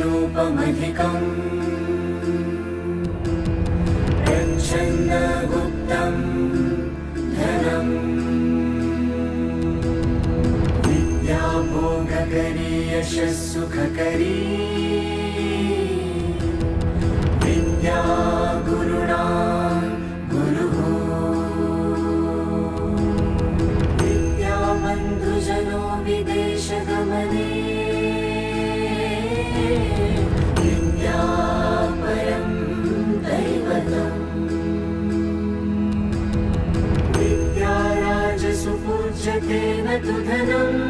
रूपमधिकम् प्रच्छन्नगुप्तं धनम् विद्याभोगकरी यशस्सुखकरी विद्या गुरुणा गुरुः विद्याबन्धुजनो विदेशगमने विद्या परं दैवतम् विद्याराजसु पूज्यते न तु धनम्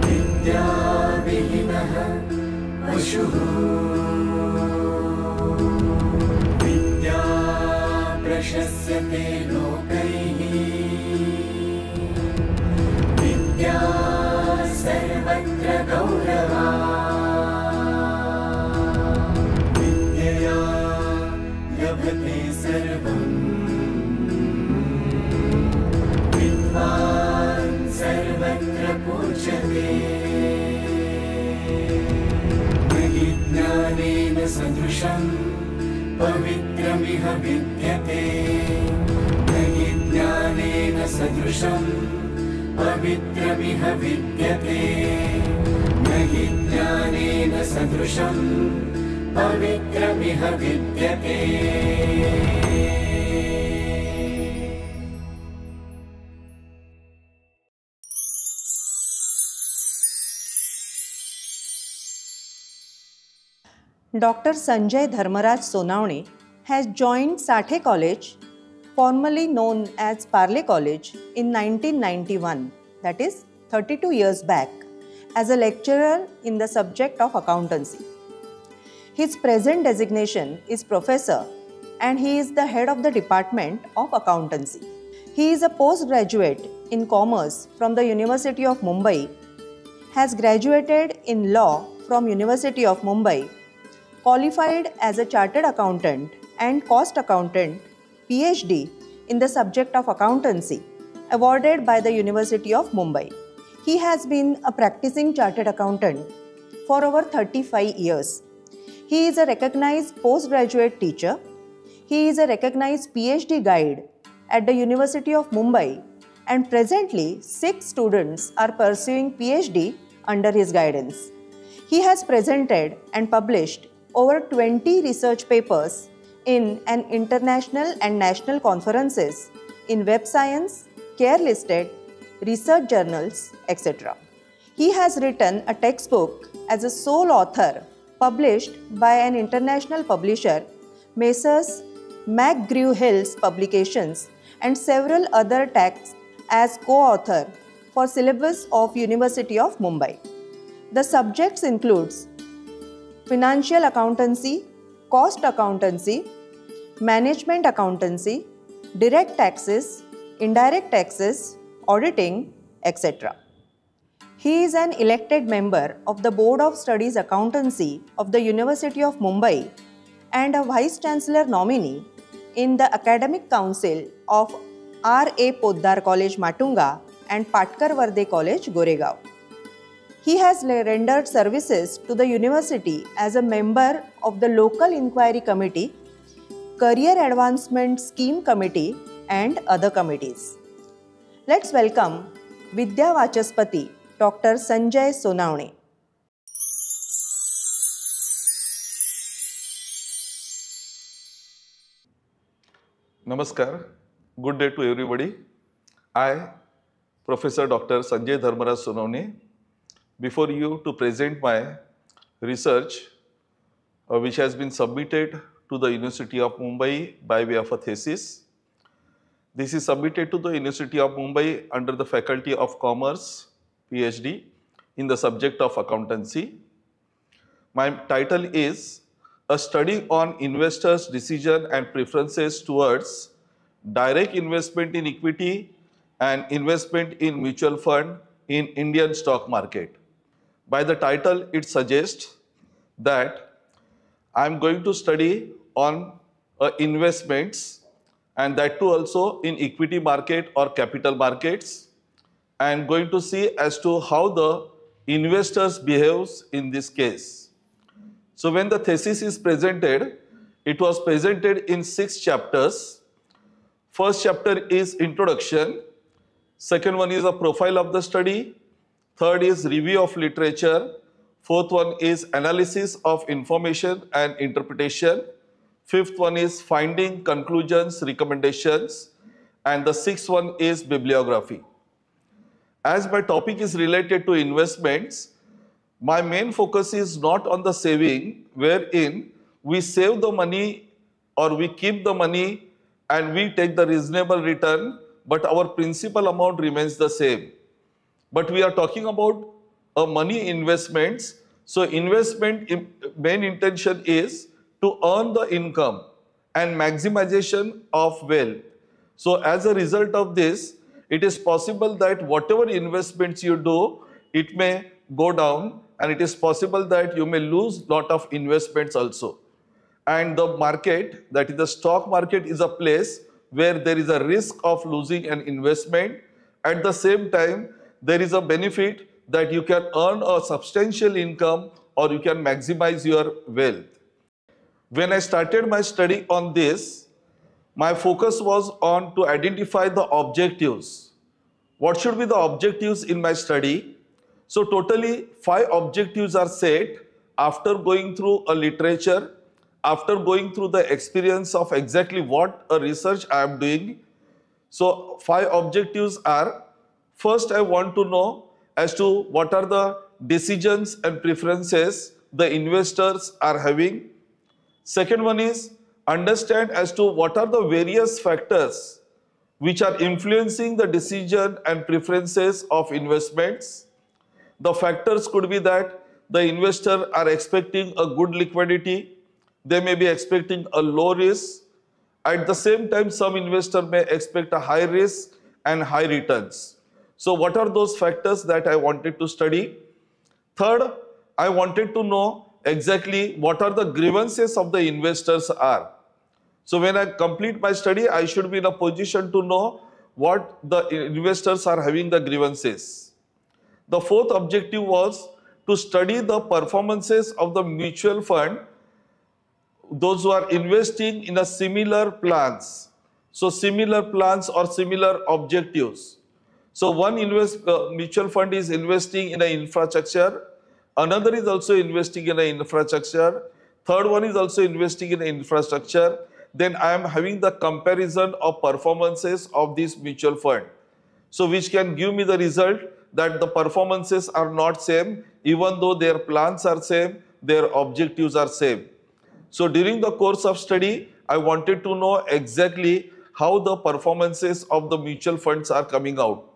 विद्याविहीनः पशुः विद्या प्रशस्यते लोकैः विद्या सर्वत्र गौरवा विद्यया लभते सर्वम् विद्वान् सर्वत्र पूज्यते न हि ज्ञानेन सदृशम् पवित्रमिह विद्यते न हि ज्ञानेन सदृशम् पवित्रमिह विद्यते न हि ज्ञानेन सदृशम् पवित्रमिह विद्यते Dr. Sanjay Dharmaraj Sonawne has joined Sathe College, formerly known as Parle College, in 1991, that is 32 years back, as a lecturer in the subject of accountancy. His present designation is Professor and he is the head of the Department of Accountancy. He is a postgraduate in Commerce from the University of Mumbai, has graduated in Law from University of Mumbai, qualified as a Chartered Accountant and Cost Accountant, PhD in the subject of Accountancy, awarded by the University of Mumbai. He has been a practicing Chartered Accountant for over 35 years. He is a recognized postgraduate teacher. He is a recognized PhD guide at the University of Mumbai, and presently 6 students are pursuing PhD under his guidance. He has presented and published over 20 research papers in an international and national conferences in web science, care listed, research journals, etc. He has written a textbook as a sole author published by an international publisher, Messrs. McGrew-Hill's Publications, and several other texts as co-author for syllabus of University of Mumbai. The subjects includes financial accountancy, cost accountancy, management accountancy, direct taxes, indirect taxes, auditing, etc. He is an elected member of the Board of Studies Accountancy of the University of Mumbai and a Vice Chancellor nominee in the Academic Council of R.A. Poddar College, Matunga and Patkar Varde College, Goregaon. He has rendered services to the university as a member of the Local Inquiry Committee, Career Advancement Scheme Committee and other committees. Let's welcome Vidya Vachaspati, Dr. Sanjay Sonawne. Namaskar. Good day to everybody. I, Professor Dr. Sanjay Dharmaraj Sonawne, before you to present my research which has been submitted to the University of Mumbai by way of a thesis. This is submitted to the University of Mumbai under the Faculty of Commerce, PhD, in the subject of accountancy. My title is A Study on Investors' Decision and Preferences Towards Direct Investment in Equity and Investment in Mutual Fund in Indian Stock Market. By the title, it suggests that I am going to study on investments, and that too also in equity market or capital markets. I am going to see as to how the investors behaves in this case. So when the thesis is presented, it was presented in 6 chapters. First chapter is introduction. Second one is a profile of the study. Third is review of literature. Fourth one is analysis of information and interpretation. Fifth one is finding, conclusions, recommendations. And the sixth one is bibliography. As my topic is related to investments, my main focus is not on the saving, wherein we save the money or we keep the money and we take the reasonable return, but our principal amount remains the same. But we are talking about money investments. So investment main intention is to earn the income and maximization of wealth. So as a result of this, it is possible that whatever investments you do, it may go down, and it is possible that you may lose lot of investments also. And the market, that is the stock market, is a place where there is a risk of losing an investment. At the same time, there is a benefit that you can earn a substantial income or you can maximize your wealth. When I started my study on this, my focus was on to identify the objectives. What should be the objectives in my study? So totally 5 objectives are set after going through a literature, after going through the experience of exactly what a research I am doing. So 5 objectives are: first, I want to know as to what are the decisions and preferences the investors are having. Second one is understand as to what are the various factors which are influencing the decision and preferences of investments. The factors could be that the investor are expecting a good liquidity, they may be expecting a low risk. At the same time, some investor may expect a high risk and high returns. So what are those factors that I wanted to study? Third, I wanted to know exactly what are the grievances of the investors are. So when I complete my study, I should be in a position to know what the investors are having the grievances. The fourth objective was to study the performances of the mutual fund, those who are investing in a similar plans. So similar plans or similar objectives. So one mutual fund is investing in an infrastructure, another is also investing in an infrastructure, third one is also investing in an infrastructure. Then I am having the comparison of performances of this mutual fund. So which can give me the result that the performances are not same, even though their plans are same, their objectives are same. So during the course of study, I wanted to know exactly how the performances of the mutual funds are coming out.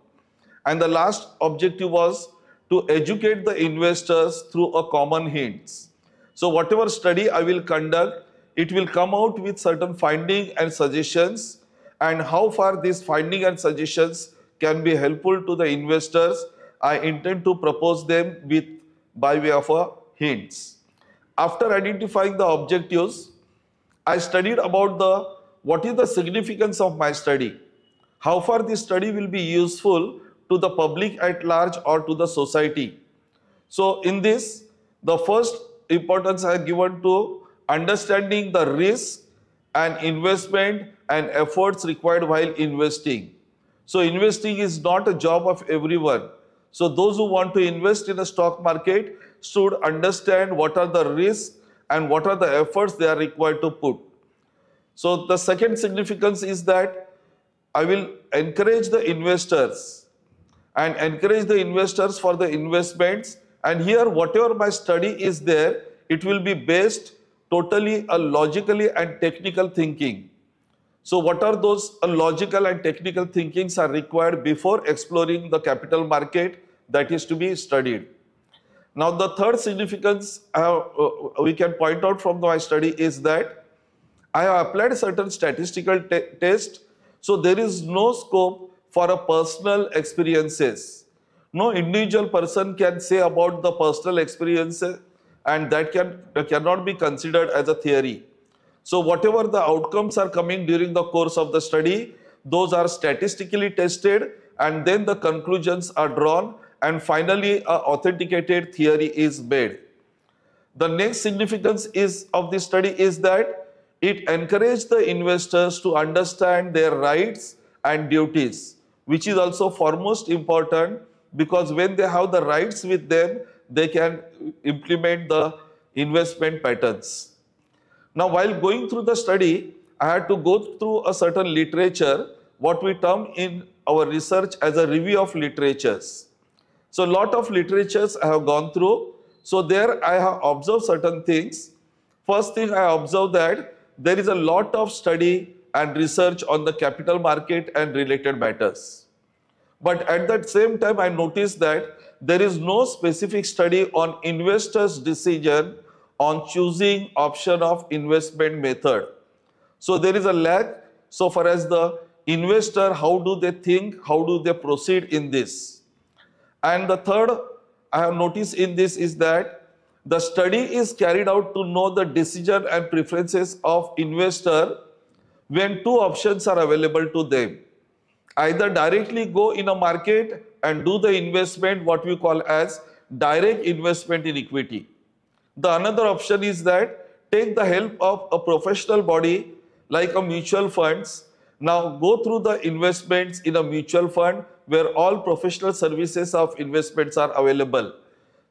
And the last objective was to educate the investors through a common hints. So whatever study I will conduct, it will come out with certain findings and suggestions, and how far these findings and suggestions can be helpful to the investors, I intend to propose them by way of hints. After identifying the objectives, I studied about what is the significance of my study, how far this study will be useful to the public at large or to the society. So in this, the first importance I have given to understanding the risk and investment and efforts required while investing. So investing is not a job of everyone. So those who want to invest in a stock market should understand what are the risks and what are the efforts they are required to put. So the second significance is that I will encourage the investors for the investments, and here whatever my study is there, it will be based totally a logically and technical thinking. So what are those logical and technical thinkings are required before exploring the capital market that is to be studied. Now the third significance we can point out from my study is that I have applied certain statistical tests, so there is no scope for a personal experiences. No individual person can say about the personal experiences, and that cannot be considered as a theory. So whatever the outcomes are coming during the course of the study, those are statistically tested, and then the conclusions are drawn, and finally a authenticated theory is made. The next significance of this study is that it encouraged the investors to understand their rights and duties, which is also foremost important, because when they have the rights with them, they can implement the investment patterns. Now, while going through the study, I had to go through a certain literature, what we term in our research as a review of literatures. So, a lot of literatures I have gone through. So, there I have observed certain things. First thing I observed that there is a lot of study and research on the capital market and related matters. But at that same time, I noticed that there is no specific study on investors' decision on choosing option of investment method. So there is a lack so far as the investor, how do they think, how do they proceed in this. And the third I have noticed in this is that the study is carried out to know the decision and preferences of investor when two options are available to them. Either directly go in a market and do the investment, what we call as direct investment in equity. The another option is that take the help of a professional body like a mutual funds. Now go through the investments in a mutual fund where all professional services of investments are available.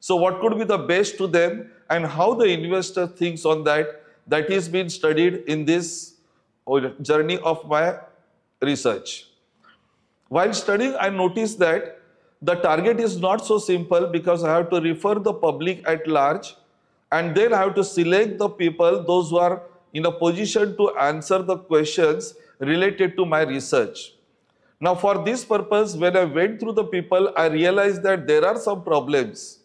So what could be the best to them and how the investor thinks on that, that is being studied in this journey of my research. While studying, I noticed that the target is not so simple because I have to refer the public at large and then I have to select the people, those who are in a position to answer the questions related to my research. Now for this purpose, when I went through the people, I realized that there are some problems.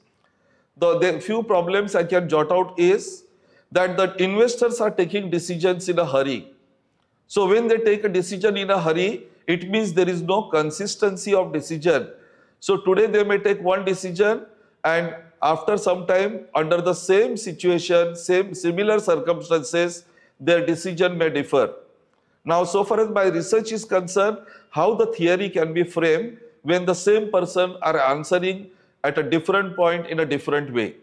The few problems I can jot out is that the investors are taking decisions in a hurry. So when they take a decision in a hurry, it means there is no consistency of decision. So today they may take one decision and after some time under the same situation, similar circumstances, their decision may differ. Now so far as my research is concerned, how the theory can be framed when the same person are answering at a different point in a different way.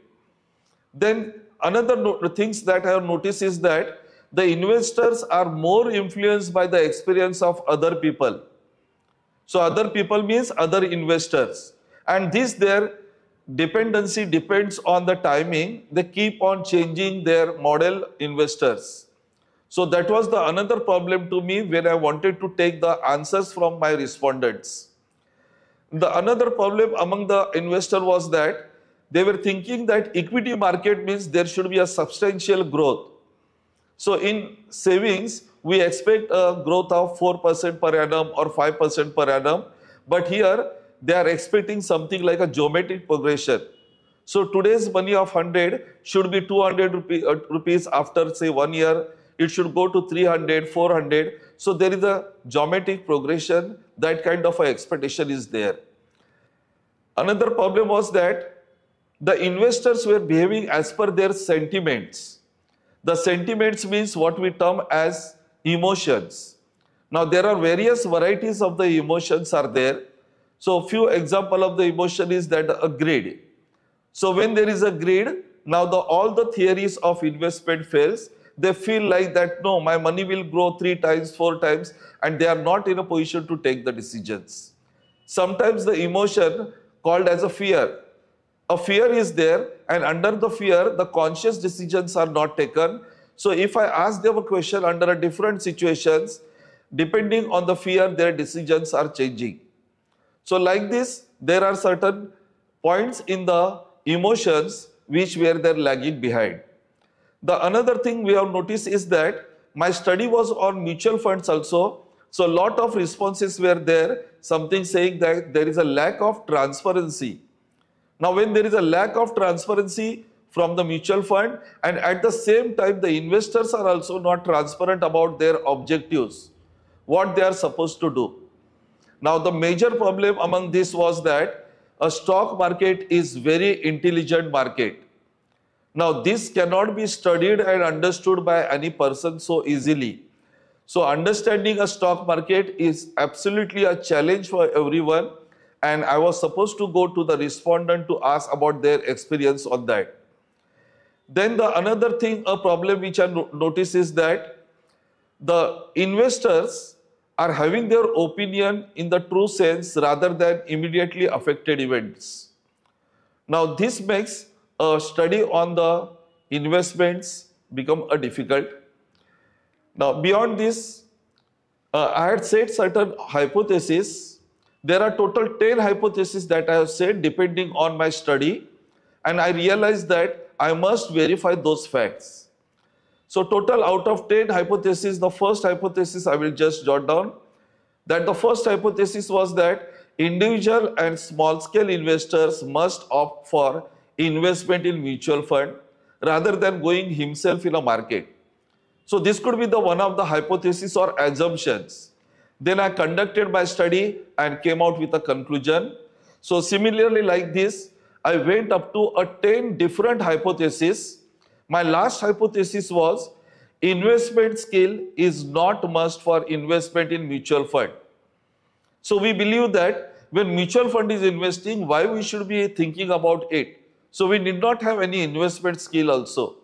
Then another things that I have noticed is that the investors are more influenced by the experience of other people. So other people means other investors. And this their dependency depends on the timing. They keep on changing their model investors. So that was the another problem to me when I wanted to take the answers from my respondents. The another problem among the investor was that they were thinking that equity market means there should be a substantial growth. So in savings, we expect a growth of 4% per annum or 5% per annum. But here, they are expecting something like a geometric progression. So today's money of 100 should be 200 rupees after say 1 year. It should go to 300, 400. So there is a geometric progression. That kind of a expectation is there. Another problem was that the investors were behaving as per their sentiments. The sentiments means what we term as emotions. Now there are various varieties of the emotions are there. So few example of the emotion is that a greed. So when there is a greed, now all the theories of investment fails. They feel like that no, my money will grow 3 times, 4 times, and they are not in a position to take the decisions. Sometimes the emotion called as a fear. A fear is there, and under the fear, the conscious decisions are not taken. So if I ask them a question under a different situations, depending on the fear, their decisions are changing. So like this, there are certain points in the emotions which were they're lagging behind. The another thing we have noticed is that my study was on mutual funds also. So a lot of responses were there, something saying that there is a lack of transparency. Now when there is a lack of transparency from the mutual fund and at the same time the investors are also not transparent about their objectives, what they are supposed to do. Now the major problem among this was that a stock market is very intelligent market. Now this cannot be studied and understood by any person so easily. So understanding a stock market is absolutely a challenge for everyone, and I was supposed to go to the respondent to ask about their experience on that. Then the another thing, a problem which I notice is that the investors are having their opinion in the true sense rather than immediately affected events. Now this makes a study on the investments become a difficult. Now beyond this, I had said certain hypotheses. There are total 10 hypotheses that I have said depending on my study, and I realized that I must verify those facts. So total out of 10 hypotheses, the first hypothesis I will just jot down, that the first hypothesis was that individual and small scale investors must opt for investment in mutual fund rather than going himself in a market. So this could be the one of the hypotheses or assumptions. Then I conducted my study and came out with a conclusion. So similarly like this, I went up to 10 different hypotheses. My last hypothesis was investment skill is not must for investment in mutual fund. So we believe that when mutual fund is investing, why we should be thinking about it? So we need not have any investment skill also.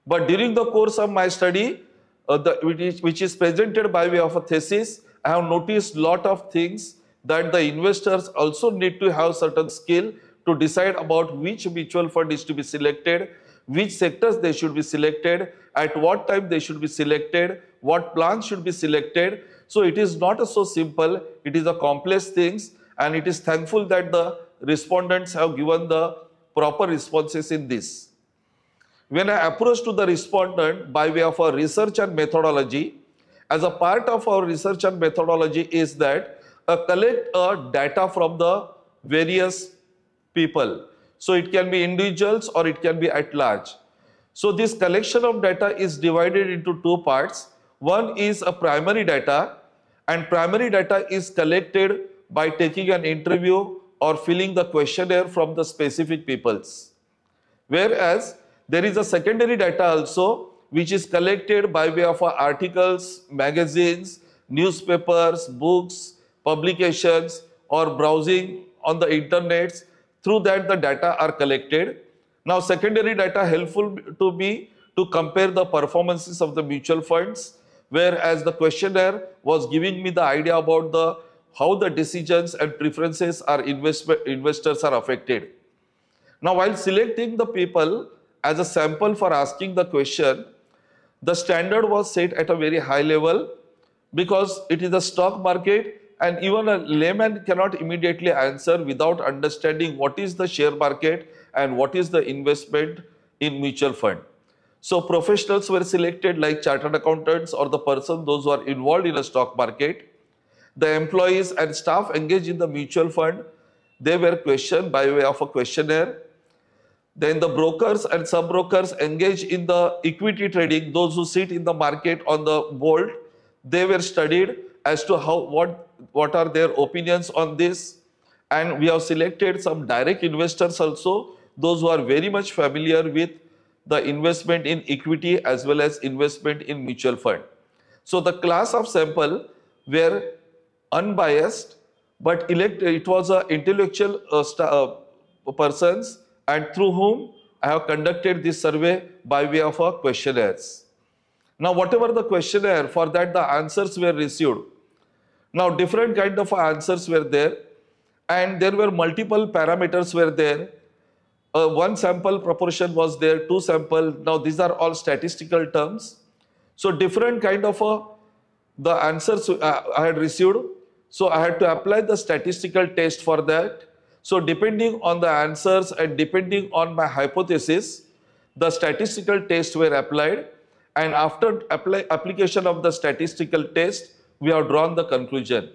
But during the course of my study, which is presented by way of a thesis, I have noticed lot of things that the investors also need to have certain skill to decide about which mutual fund is to be selected, which sectors they should be selected, at what time they should be selected, what plans should be selected. So it is not so simple, it is a complex things, and it is thankful that the respondents have given the proper responses in this. When I approached to the respondent by way of a research and methodology, as a part of our research and methodology is that collect data from the various people. So it can be individuals or it can be at large. So this collection of data is divided into two parts. One is a primary data, and primary data is collected by taking an interview or filling the questionnaire from the specific peoples. Whereas there is a secondary data also which is collected by way of articles, magazines, newspapers, books, publications, or browsing on the internet. Through that the data are collected. Now secondary data helpful to me to compare the performances of the mutual funds, whereas the questionnaire was giving me the idea about how the decisions and preferences are investors are affected. Now while selecting the people as a sample for asking the question, the standard was set at a very high level because it is a stock market, and even a layman cannot immediately answer without understanding what is the share market and what is the investment in mutual fund. So professionals were selected like chartered accountants or the person, those who are involved in a stock market. The employees and staff engaged in the mutual fund, they were questioned by way of a questionnaire. Then the brokers and sub-brokers engaged in the equity trading, those who sit in the market on the board, they were studied as to what are their opinions on this. And we have selected some direct investors also, those who are very much familiar with the investment in equity as well as investment in mutual fund. So the class of sample were unbiased, but it was a intellectual persons, and through whom I have conducted this survey by way of a questionnaires. Now whatever the questionnaire, for that the answers were received. Now different kind of answers were there, and there were multiple parameters were there. One sample proportion was there, two sample. Now these are all statistical terms. So different kind of the answers I had received. So I had to apply the statistical test for that. So depending on the answers and depending on my hypothesis, the statistical tests were applied, and after application of the statistical test, we have drawn the conclusion.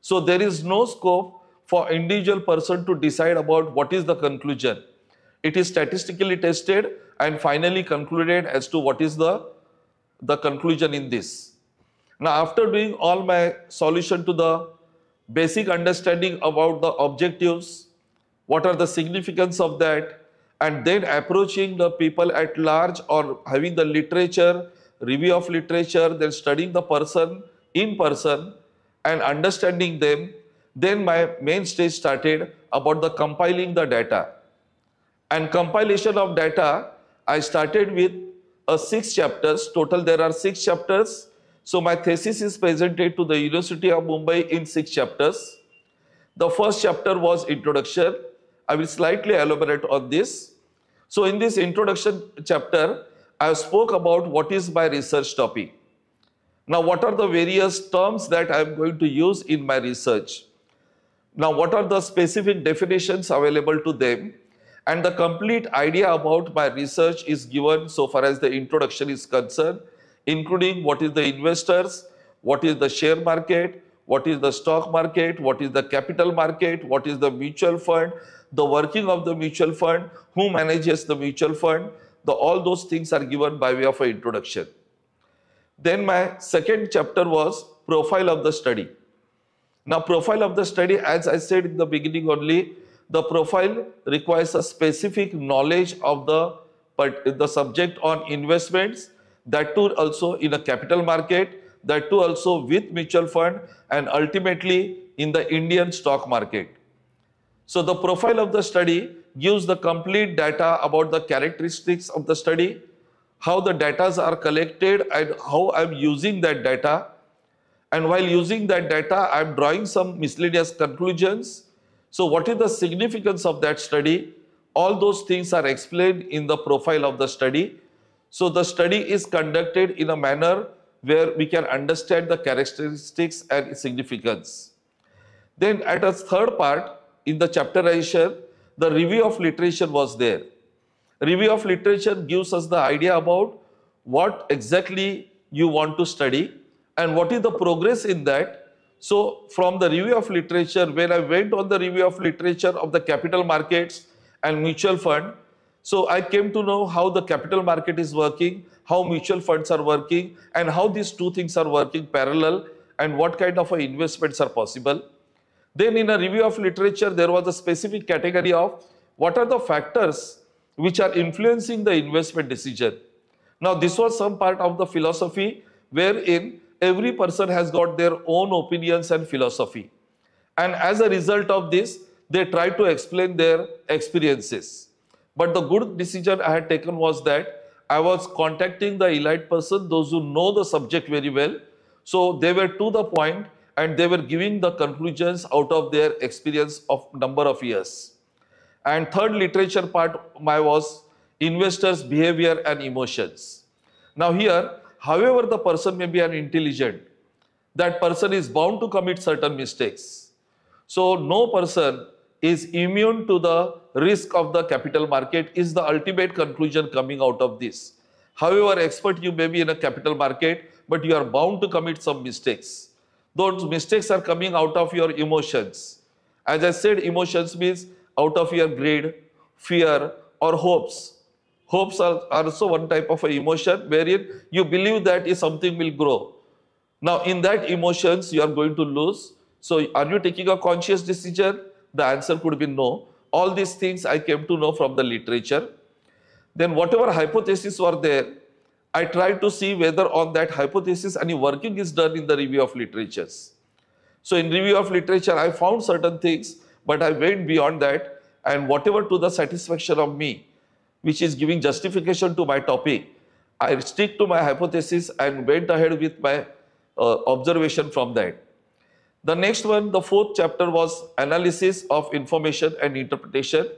So there is no scope for individual person to decide about what is the conclusion. It is statistically tested and finally concluded as to what is the conclusion in this. Now after doing all my solution to the basic understanding about the objectives, what are the significance of that, and then approaching the people at large or having the literature, review of literature, then studying the person in person and understanding them, Then my main stage started about the compiling the data. And compilation of data, I started with 6 chapters. Total there are 6 chapters. So my thesis is presented to the University of Mumbai in 6 chapters. The first chapter was introduction. I will slightly elaborate on this. So in this introduction chapter, I spoke about what is my research topic. Now what are the various terms that I am going to use in my research? Now what are the specific definitions available to them? And the complete idea about my research is given so far as the introduction is concerned, including what is the investors, what is the share market, what is the stock market, what is the capital market, what is the mutual fund, the working of the mutual fund, who manages the mutual fund, all those things are given by way of an introduction. Then my second chapter was profile of the study. Now profile of the study, as I said in the beginning only, the profile requires a specific knowledge of the subject on investments, that too also in a capital market, that too also with mutual fund, and ultimately in the Indian stock market. So the profile of the study gives the complete data about the characteristics of the study, how the data are collected and how I'm using that data. And while using that data, I'm drawing some miscellaneous conclusions. So what is the significance of that study? All those things are explained in the profile of the study. So the study is conducted in a manner where we can understand the characteristics and significance. Then at a third part, in the chapterization, the review of literature was there. Review of literature gives us the idea about what exactly you want to study and what is the progress in that. So from the review of literature, when I went on the review of literature of the capital markets and mutual fund, so I came to know how the capital market is working, how mutual funds are working, and how these two things are working parallel, and what kind of investments are possible. Then in a review of literature, there was a specific category of what are the factors which are influencing the investment decision. Now this was some part of the philosophy wherein every person has got their own opinions and philosophy. And as a result of this, they try to explain their experiences. But the good decision I had taken was that I was contacting the elite person, those who know the subject very well. So they were to the point and they were giving the conclusions out of their experience of number of years. And third literature part was investors' behavior and emotions. Now here, however the person may be an intelligent, that person is bound to commit certain mistakes. So no person is immune to the risk of the capital market is the ultimate conclusion coming out of this. However expert you may be in a capital market, but you are bound to commit some mistakes. Those mistakes are coming out of your emotions. As I said, emotions means out of your greed, fear, or hopes. Hopes are also one type of emotion wherein you believe that something will grow. Now in that emotions you are going to lose. So are you taking a conscious decision? The answer could be no. All these things I came to know from the literature. Then whatever hypotheses were there, I tried to see whether on that hypothesis any working is done in the review of literatures. So in review of literature, I found certain things, but I went beyond that, and whatever to the satisfaction of me, which is giving justification to my topic, I stick to my hypothesis and went ahead with my observation from that. The next one, the fourth chapter was analysis of information and interpretation.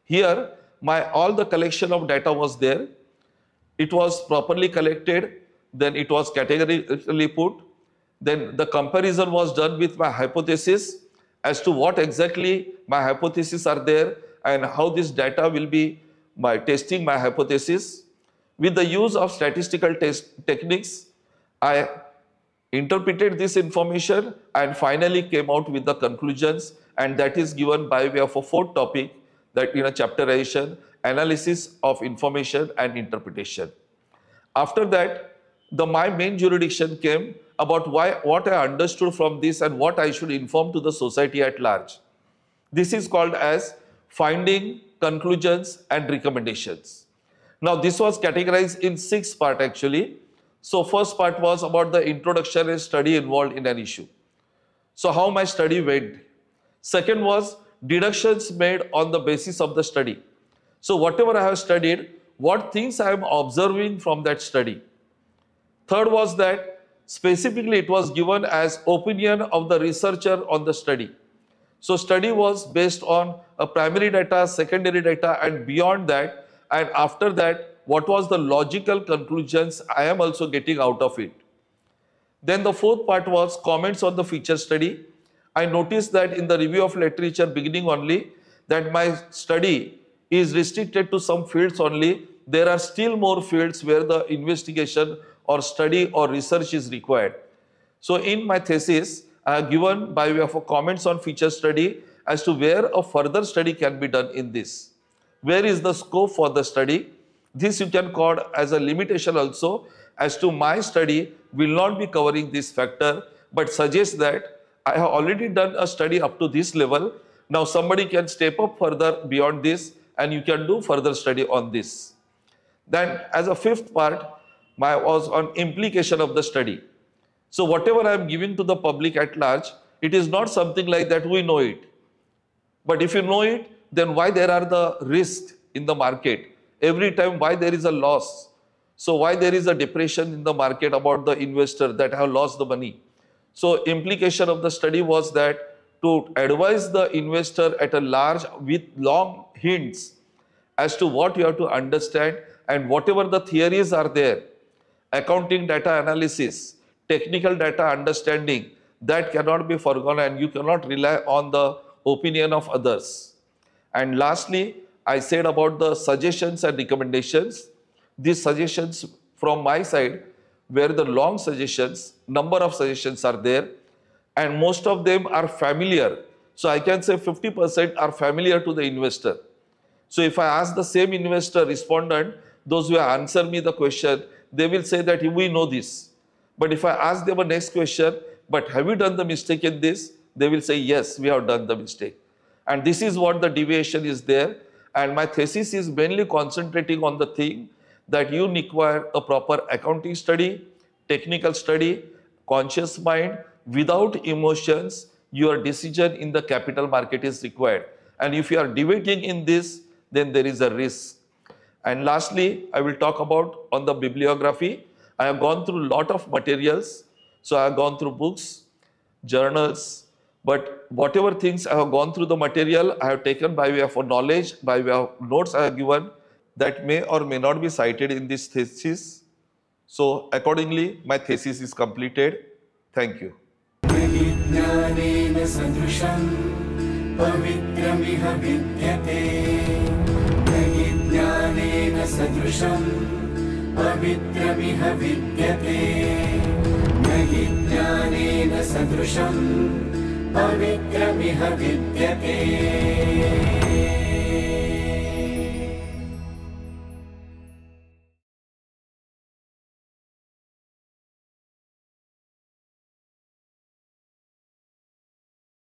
Here, all the collection of data was there. It was properly collected, then it was categorically put. Then the comparison was done with my hypothesis as to what exactly my hypotheses are there and how this data will be by testing my hypothesis. With the use of statistical techniques, I interpreted this information and finally came out with the conclusions, and that is given by way of a fourth topic, that in a chapterization, analysis of information and interpretation. After that, my main jurisdiction came about what I understood from this and what I should inform to the society at large. This is called as finding, conclusions and recommendations. Now this was categorized in 6 parts actually. So first part was about the introduction and study involved in an issue. So how my study went. Second was deductions made on the basis of the study. So whatever I have studied, what things I am observing from that study. Third was that specifically it was given as opinion of the researcher on the study. So study was based on a primary data, secondary data, and beyond that, and after that, what was the logical conclusions I am also getting out of it. Then the fourth part was comments on the feature study. I noticed that in the review of literature beginning only, that my study is restricted to some fields only. There are still more fields where the investigation or study or research is required. So in my thesis, I have given by way of a comments on feature study as to where a further study can be done in this. Where is the scope for the study? This you can call as a limitation also, as to my study will not be covering this factor, but suggests that I have already done a study up to this level. Now somebody can step up further beyond this and you can do further study on this. Then as a fifth part, was on implication of the study. So whatever I am giving to the public at large, it is not something like that we know it. But if you know it, then why there are the risks in the market? Every time why there is a loss? So why there is a depression in the market about the investor that have lost the money? So implication of the study was that to advise the investor at a large with long hints as to what you have to understand, and whatever the theories are there, accounting data analysis, technical data understanding, that cannot be forgotten and you cannot rely on the opinion of others. And lastly, I said about the suggestions and recommendations. These suggestions from my side were the long suggestions, number of suggestions are there, and most of them are familiar. So I can say 50% are familiar to the investor. So if I ask the same investor respondent, those who answer me the question, they will say that we know this. But if I ask them a next question, but have you done the mistake in this? They will say, yes, we have done the mistake. And this is what the deviation is there. And my thesis is mainly concentrating on the thing that you require a proper accounting study, technical study, conscious mind. Without emotions, your decision in the capital market is required. And if you are deviating in this, then there is a risk. And lastly, I will talk about on the bibliography. I have gone through a lot of materials. So I have gone through books, journals, but whatever things I have gone through the material, I have taken by way of knowledge, by way of notes I have given that may or may not be cited in this thesis. So accordingly, my thesis is completed. Thank you. ज्ञानेन सदृशं पवित्रमिह विद्यते ज्ञानेन सदृशं पवित्रमिह विद्यते ज्ञानेन सदृशं पवित्रमिह विद्यते